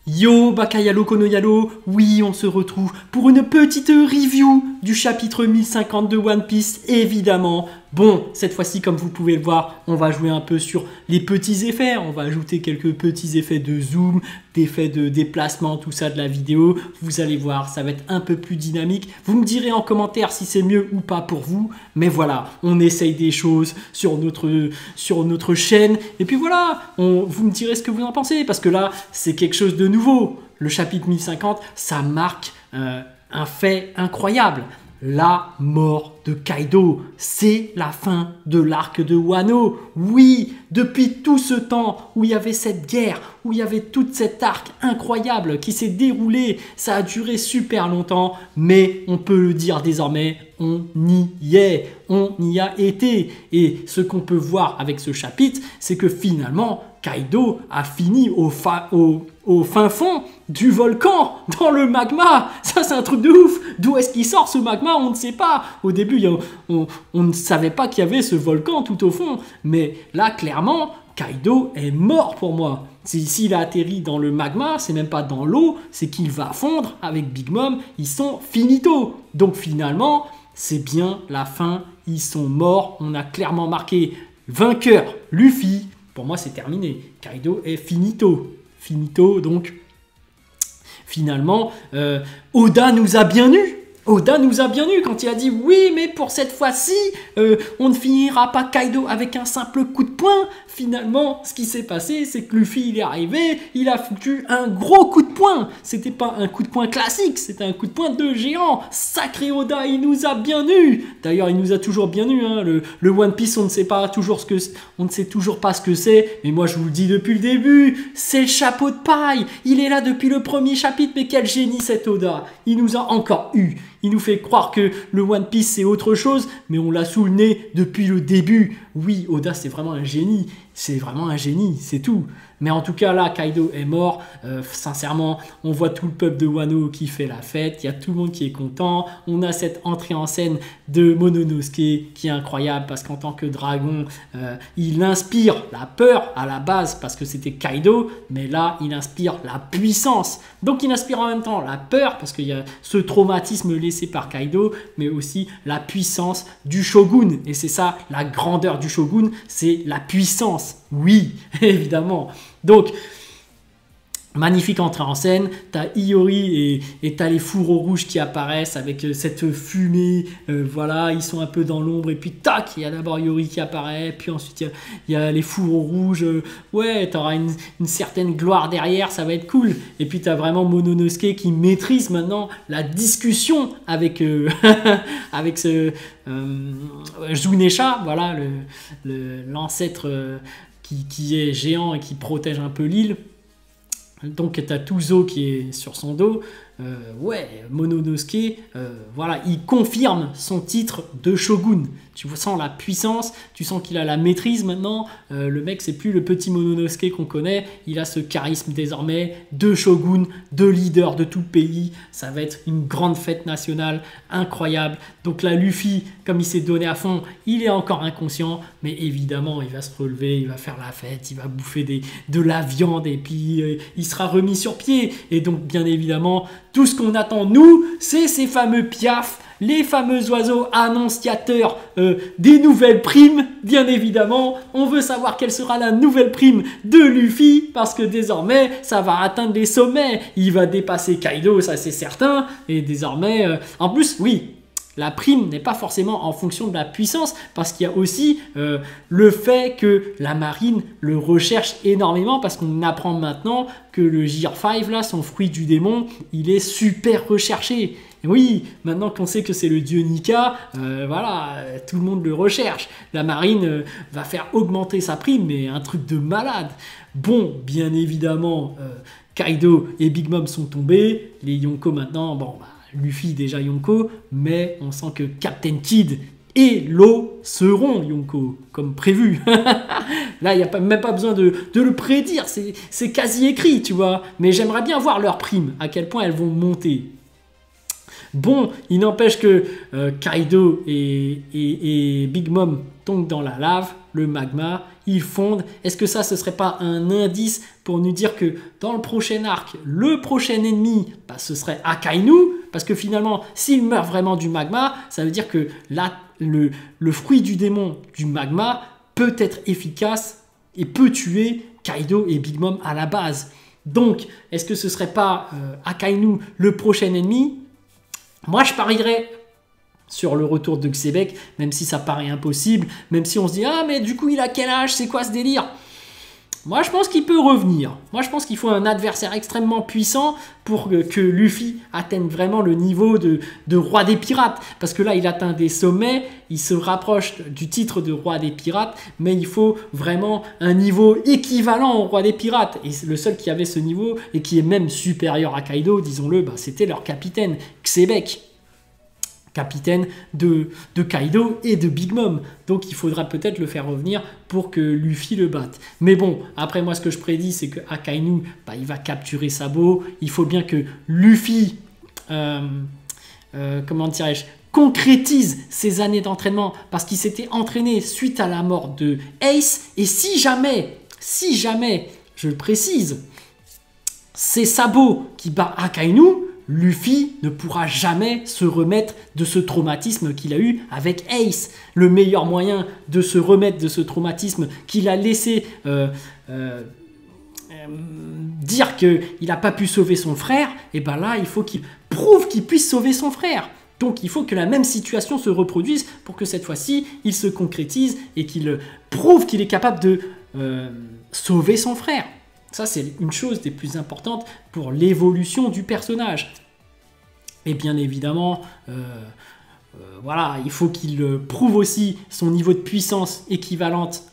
Yo, Bakayalo Konoyalo, oui, on se retrouve pour une petite review du chapitre 1050 de One Piece, évidemment. Bon, cette fois-ci, comme vous pouvez le voir, on va jouer un peu sur les petits effets. On va ajouter quelques petits effets de zoom, d'effets de déplacement, tout ça de la vidéo. Vous allez voir, ça va être un peu plus dynamique. Vous me direz en commentaire si c'est mieux ou pas pour vous. Mais voilà, on essaye des choses sur notre chaîne. Et puis voilà, vous me direz ce que vous en pensez. Parce que là, c'est quelque chose de nouveau. Le chapitre 1050, ça marque un fait incroyable. La mort de Kaido, c'est la fin de l'arc de Wano. Oui, depuis tout ce temps où il y avait cette guerre, où il y avait toute cet arc incroyable qui s'est déroulé, ça a duré super longtemps, mais on peut le dire désormais, on y est, on y a été. Et ce qu'on peut voir avec ce chapitre, c'est que finalement, Kaido a fini au fin fond du volcan, dans le magma. Ça, c'est un truc de ouf. D'où est-ce qu'il sort ce magma? On ne sait pas. Au début, on ne savait pas qu'il y avait ce volcan tout au fond. Mais là, clairement, Kaido est mort pour moi. S'il a atterri dans le magma, c'est même pas dans l'eau, c'est qu'il va fondre avec Big Mom. Ils sont finito. Donc finalement, c'est bien la fin. Ils sont morts. On a clairement marqué vainqueur Luffy. Pour moi, c'est terminé. Kaido est finito. Finito, donc, finalement, Oda nous a bien eu. Oda nous a bien eu quand il a dit « Oui, mais pour cette fois-ci, on ne finira pas Kaido avec un simple coup de poing. » Finalement, ce qui s'est passé, c'est que Luffy, il est arrivé, il a foutu un gros coup de poing. C'était pas un coup de poing classique, c'était un coup de poing de géant. Sacré Oda, il nous a bien eu. D'ailleurs, il nous a toujours bien eu. Hein. Le One Piece, on ne sait toujours pas ce que c'est. Mais moi, je vous le dis depuis le début, c'est le chapeau de paille. Il est là depuis le premier chapitre, mais quel génie cet Oda. Il nous a encore eu. Il nous fait croire que le One Piece c'est autre chose, mais on l'a sous le nez depuis le début. Oui, Oda c'est vraiment un génie, c'est vraiment un génie, c'est tout. Mais en tout cas là, Kaido est mort, sincèrement, on voit tout le peuple de Wano qui fait la fête, il y a tout le monde qui est content, on a cette entrée en scène de Mononosuke qui est incroyable parce qu'en tant que dragon, il inspire la peur à la base parce que c'était Kaido, mais là il inspire la puissance. Donc il inspire en même temps la peur parce qu'il y a ce traumatisme laissé par Kaido, mais aussi la puissance du shogun. Et c'est ça, la grandeur du shogun, c'est la puissance. Oui, évidemment. Donc, magnifique entrée en scène, t'as Iori et t'as les fourreaux rouges qui apparaissent avec cette fumée, voilà, ils sont un peu dans l'ombre et puis tac, il y a d'abord Iori qui apparaît, puis ensuite il y a les fourreaux rouges, ouais, t'auras une certaine gloire derrière, ça va être cool. Et puis t'as vraiment Mononosuke qui maîtrise maintenant la discussion avec, avec ce Zunesha, voilà, l'ancêtre qui est géant et qui protège un peu l'île. Donc tu as Tuzo qui est sur son dos, ouais, Mononosuke, voilà, il confirme son titre de shogun. Tu sens la puissance, tu sens qu'il a la maîtrise maintenant. Le mec, c'est plus le petit Mononosuke qu'on connaît. Il a ce charisme désormais de shogun, de leader de tout le pays. Ça va être une grande fête nationale incroyable. Donc là, Luffy, comme il s'est donné à fond, il est encore inconscient. Mais évidemment, il va se relever, il va faire la fête, il va bouffer de la viande et puis il sera remis sur pied. Et donc, bien évidemment, tout ce qu'on attend, nous, c'est ces fameux piafs, les fameux oiseaux annonciateurs des nouvelles primes. Bien évidemment, on veut savoir quelle sera la nouvelle prime de Luffy, parce que désormais, ça va atteindre les sommets. Il va dépasser Kaido, ça c'est certain. Et désormais, en plus, oui, la prime n'est pas forcément en fonction de la puissance, parce qu'il y a aussi le fait que la marine le recherche énormément, parce qu'on apprend maintenant que le Gear 5, là, son fruit du démon, il est super recherché. Et oui, maintenant qu'on sait que c'est le dieu Nika, voilà, tout le monde le recherche. La marine va faire augmenter sa prime, mais un truc de malade. Bon, bien évidemment, Kaido et Big Mom sont tombés. Les Yonko maintenant, bon, bah, Luffy déjà Yonko, mais on sent que Captain Kid et Law seront Yonko, comme prévu. Là, il n'y a même pas besoin de le prédire, c'est quasi écrit, tu vois. Mais j'aimerais bien voir leurs primes, à quel point elles vont monter. Bon, il n'empêche que Kaido et Big Mom tombent dans la lave, le magma, ils fondent. Est-ce que ça, ce serait pas un indice pour nous dire que dans le prochain arc, le prochain ennemi, bah, ce serait Akainu? Parce que finalement, s'il meurt vraiment du magma, ça veut dire que là, le fruit du démon du magma peut être efficace et peut tuer Kaido et Big Mom à la base. Donc, est-ce que ce serait pas Akainu le prochain ennemi? Moi, je parierais sur le retour de Xebec, même si ça paraît impossible, même si on se dit « Ah, mais du coup, il a quel âge? C'est quoi ce délire ?» Moi, je pense qu'il peut revenir. Moi, je pense qu'il faut un adversaire extrêmement puissant pour que Luffy atteigne vraiment le niveau de roi des pirates. Parce que là, il atteint des sommets, il se rapproche du titre de roi des pirates, mais il faut vraiment un niveau équivalent au roi des pirates. Et le seul qui avait ce niveau, et qui est même supérieur à Kaido, disons-le, bah, c'était leur capitaine, Xebec. Capitaine de Kaido et de Big Mom. Donc il faudra peut-être le faire revenir pour que Luffy le batte. Mais bon, après moi ce que je prédis c'est que Akainu, bah, il va capturer Sabo. Il faut bien que Luffy, comment dirais-je, concrétise ses années d'entraînement parce qu'il s'était entraîné suite à la mort de Ace. Et si jamais, je le précise, c'est Sabo qui bat Akainu, Luffy ne pourra jamais se remettre de ce traumatisme qu'il a eu avec Ace. Le meilleur moyen de se remettre de ce traumatisme qu'il a laissé dire qu'il n'a pas pu sauver son frère, et ben là, il faut qu'il prouve qu'il puisse sauver son frère. Donc il faut que la même situation se reproduise pour que cette fois-ci, il se concrétise et qu'il prouve qu'il est capable de sauver son frère. Ça, c'est une chose des plus importantes pour l'évolution du personnage. Et bien évidemment, voilà, il faut qu'il prouve aussi son niveau de puissance équivalente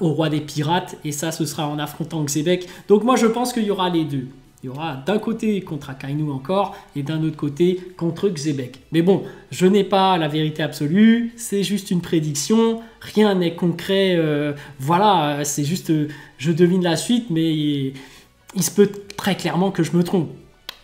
au roi des pirates. Et ça, ce sera en affrontant Xebec. Donc moi, je pense qu'il y aura les deux. Il y aura d'un côté contre Akainu encore et d'un autre côté contre Xebec. Mais bon, je n'ai pas la vérité absolue, c'est juste une prédiction, rien n'est concret, voilà, c'est juste, je devine la suite, mais il se peut très clairement que je me trompe.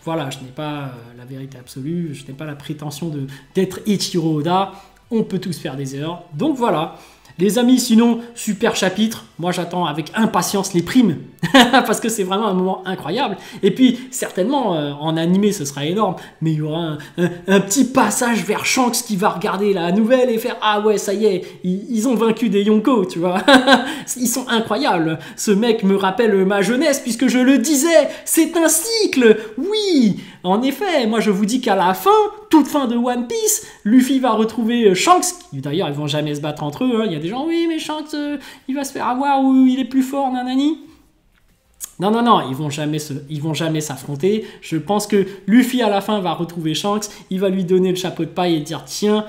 Voilà, je n'ai pas la vérité absolue, je n'ai pas la prétention d'être Eiichiro Oda, on peut tous faire des erreurs, donc voilà. Les amis, sinon, super chapitre. Moi, j'attends avec impatience les primes. Parce que c'est vraiment un moment incroyable. Et puis, certainement, en animé, ce sera énorme. Mais il y aura un petit passage vers Shanks qui va regarder la nouvelle et faire « Ah ouais, ça y est, ils ont vaincu des Yonko, tu vois. » Ils sont incroyables. Ce mec me rappelle ma jeunesse, puisque je le disais. C'est un cycle. Oui, en effet. Moi, je vous dis qu'à la fin, toute fin de One Piece, Luffy va retrouver Shanks. D'ailleurs, ils vont jamais se battre entre eux. Hein. Il y a des gens, oui, mais Shanks, il va se faire avoir ou il est plus fort, nanani. Non, non, non, ils vont jamais s'affronter. Je pense que Luffy, à la fin, va retrouver Shanks. Il va lui donner le chapeau de paille et dire, tiens,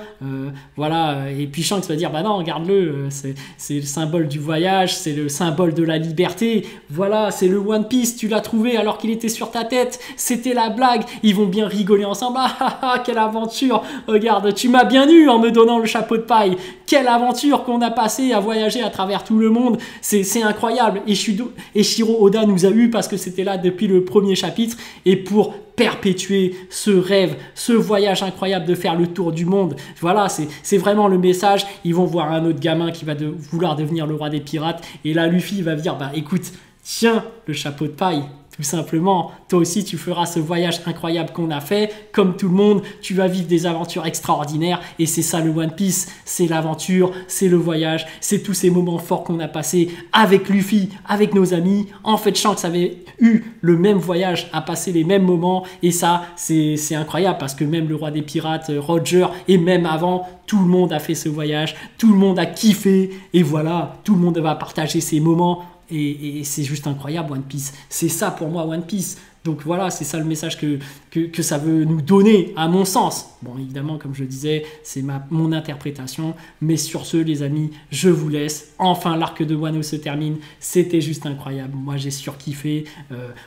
voilà. Et puis Shanks va dire, bah non, regarde-le, c'est le symbole du voyage, c'est le symbole de la liberté. Voilà, c'est le One Piece, tu l'as trouvé alors qu'il était sur ta tête. C'était la blague. Ils vont bien rigoler ensemble. Ah, ah, ah, quelle aventure. Regarde, tu m'as bien eu en me donnant le chapeau de paille. Quelle aventure qu'on a passé à voyager à travers tout le monde. C'est incroyable. Et Shiro Oda nous a eu parce que c'était là depuis le premier chapitre et pour perpétuer ce rêve, ce voyage incroyable de faire le tour du monde. Voilà, c'est vraiment le message. Ils vont voir un autre gamin qui va vouloir devenir le roi des pirates et là Luffy va dire bah écoute, tiens le chapeau de paille. Tout simplement, toi aussi tu feras ce voyage incroyable qu'on a fait, comme tout le monde, tu vas vivre des aventures extraordinaires et c'est ça le One Piece, c'est l'aventure, c'est le voyage, c'est tous ces moments forts qu'on a passés avec Luffy, avec nos amis. En fait, Shanks avait eu le même voyage, a passé les mêmes moments et ça, c'est incroyable parce que même le roi des pirates, Roger, et même avant, tout le monde a fait ce voyage, tout le monde a kiffé et voilà, tout le monde va partager ces moments. Et c'est juste incroyable One Piece, c'est ça pour moi One Piece. Donc voilà, c'est ça le message que ça veut nous donner à mon sens. Bon évidemment comme je disais, c'est mon interprétation, mais sur ce les amis, je vous laisse. Enfin l'arc de Wano se termine, c'était juste incroyable, moi j'ai surkiffé.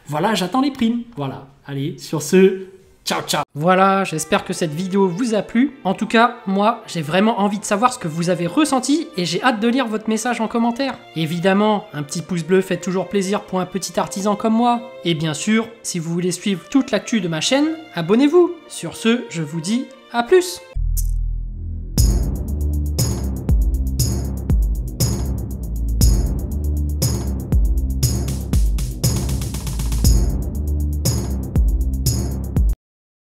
Voilà, j'attends les primes, voilà. Allez, sur ce, ciao ciao. Voilà, j'espère que cette vidéo vous a plu. En tout cas, moi, j'ai vraiment envie de savoir ce que vous avez ressenti et j'ai hâte de lire votre message en commentaire. Évidemment, un petit pouce bleu fait toujours plaisir pour un petit artisan comme moi. Et bien sûr, si vous voulez suivre toute l'actu de ma chaîne, abonnez-vous. Sur ce, je vous dis à plus.